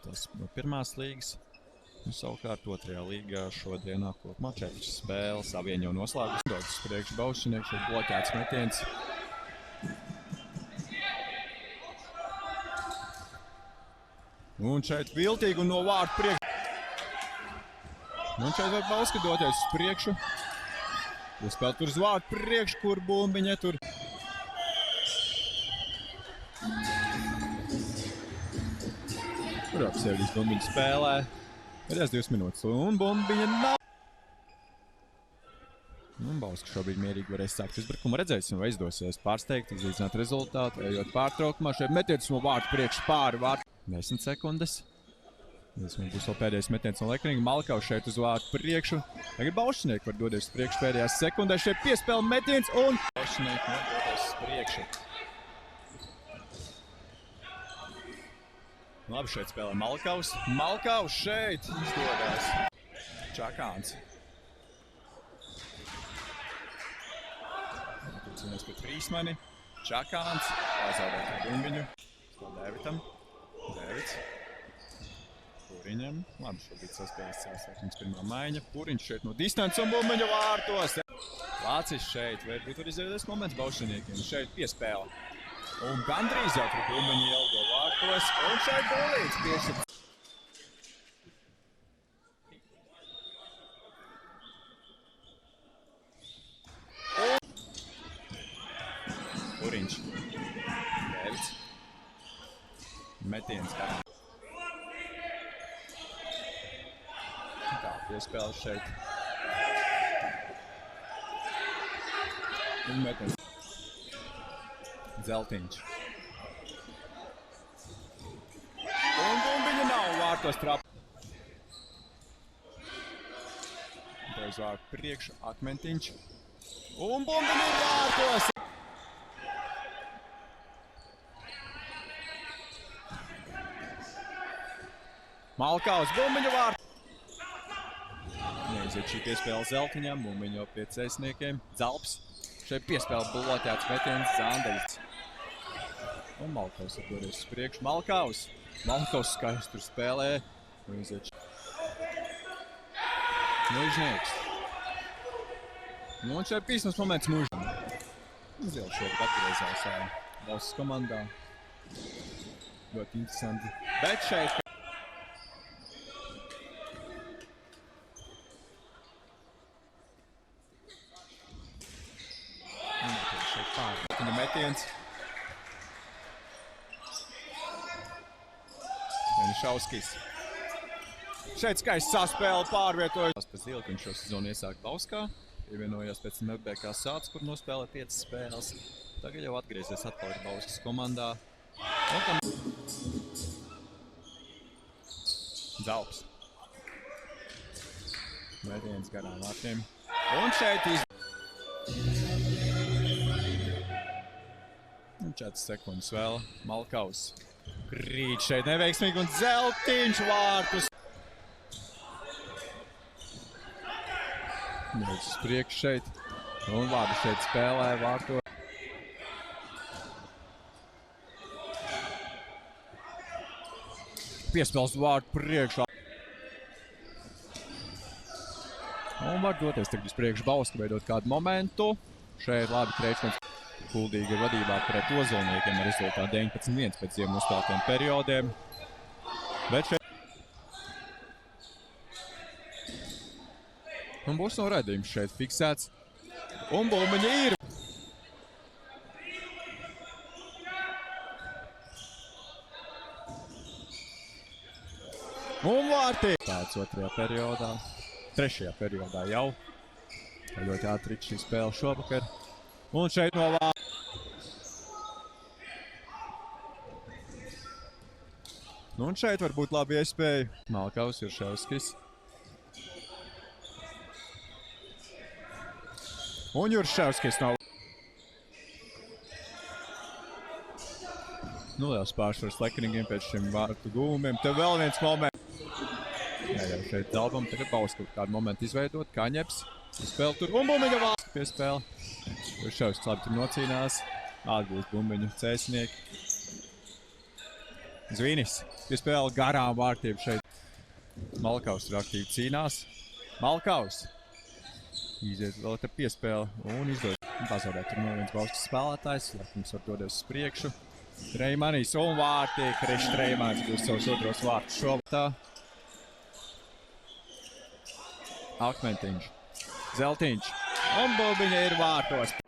Tas no pirmās līgas. Un savukārt otrajā līgā šodienā kopumā 4 spēles. Abien jau noslēgus. Dodas priekš Baušinieks, šeit bloķēts metiens. Un šeit viltīgi un no vārtu priekš. Un šeit var Bauska doties uz priekšu. Iespēl tur uz vārtu priekš, kur bumbiņa tur. Tur apsēdīs bumbiņu spēlē. Pēdējās 2 minūtes un bumbiņa nav. Un Bauska šobrīd mierīgi varēs sākt uzbrukumu. Redzēsim, vai izdosies pārsteigt, izlīdzināt rezultātu. Ejot pārtraukumā, šeit metiens no vārtu priekš pāri vārtu. 10 sekundes. Viņam būs vēl pēdējais metiens no Lekringa. Malkaus šeit uz vārtu priekšu. Tagad Baušinieki var doties uz priekšu pēdējās sekundēs. Šeit piespēle metiens un Baušinieki var doties uz priekšu. Labi, šeit spēlē Malkaus. Malkaus šeit izdodās. Čakāns. Cīnās pret Frīsmani. Čakāns. Aizādāt ar bumbiņu. Dēvitam. Dēvits. Puriņam. Labi, šobrīd saspēlēs Cēlsākums pirmā maiņa. Puriņš šeit no distants un bumbiņu vārtos. Vācis šeit. Varbūt tur izveidojas moments Baušiniekiem. Šeit piespēle. Un gandrīz jau tur bumbiņi ielgo vārtos. Un šeit Bulīts piešķir. Puriņš. Dēvits. Metiens kā. Tā, piespēle šeit. Un metiens. Zeltiņš. Un bumbiņa nav vārtos trap. Te uz vārtu priekšu Akmentiņš. Un bumbiņa ir vārtos. Malkaus bumbiņa vārtu. Neiziet šī piespēle Zeltiņam, bumbiņa jau pie cēsniekiem. Zalps. Šeit piespēle bloķēts metiens Zandeļs. Un Malkaus ir doties uz priekšu. Malkaus! Malkaus skaisti tur spēlē. Un iziet Mužnieks. Nu un šeit pīsmas moments Mužnieks. Zil šeit atgriezās valsts komandā. Ļoti interesanti. Bet šeit... Šeit pār. Metiens. Šauskis. Šeit skaists saspēle pārvietojas. Pēc Ilkiņš šo sezonu iesāk Bauskā. Pievienojās pēc MBK Sāts, kur nospēlē 5 spēles. Tagad jau atgriezies atkal ir Bauskas komandā. Zalps. Metiens garām vārtiem. Un šeit 4 sekundes vēl. Malkaus. Krīt šeit neveiksmīgi un Zeltiņš vārtus. Nevis uz priekšu šeit. Un labi šeit spēlē vārto. Piespēles vārtu priekšā. Un var doties tagad uz priekšu Bauska, veidot kādu momentu. Šeit labi Kreičmans. Kuldīgi ir vadībā pret Ozolniekiem ar rezultātu 19-1 pēc ziemu nospēlētiem periodiem. Bet šeit... Un būs no redzījums šeit fiksēts. Un bumbiņa ir! Un vārtī! Tāds otrajā periodā. Trešajā periodā jau. Ļoti ātri šī spēle šovakar. Un šeit no vārtu. Un šeit var būt labi iespēja. Malkaus ir Šauskis. Un Jurševskis nav. Nu, liels pārsvars Lekringiem pēc šiem vārtu gūmiem. Te vēl viens moments. Jā, jau šeit Zalbam tagad Bauska kādu momentu izveidot. Kaņeps. Spēle tur. Un bumbiņa Vāska piespēle. Uršaus labi tur nocīnās. Atgūst bumbiņu cēsnieki. Zvinis. Piespēle garām vārtiem šeit. Malkaus tur aktīvi cīnās. Malkaus. Iziet vēl te piespēle un izdod. Pazaudē tur no viens Bauskas spēlētājs. Mums var dodies uz priekšu. Reimanis un vārti. Krišs Reimans būs savus otros vārtus šobatā. Akmentiņš. Zeltiņš. Un bumbiņa ir vārtos.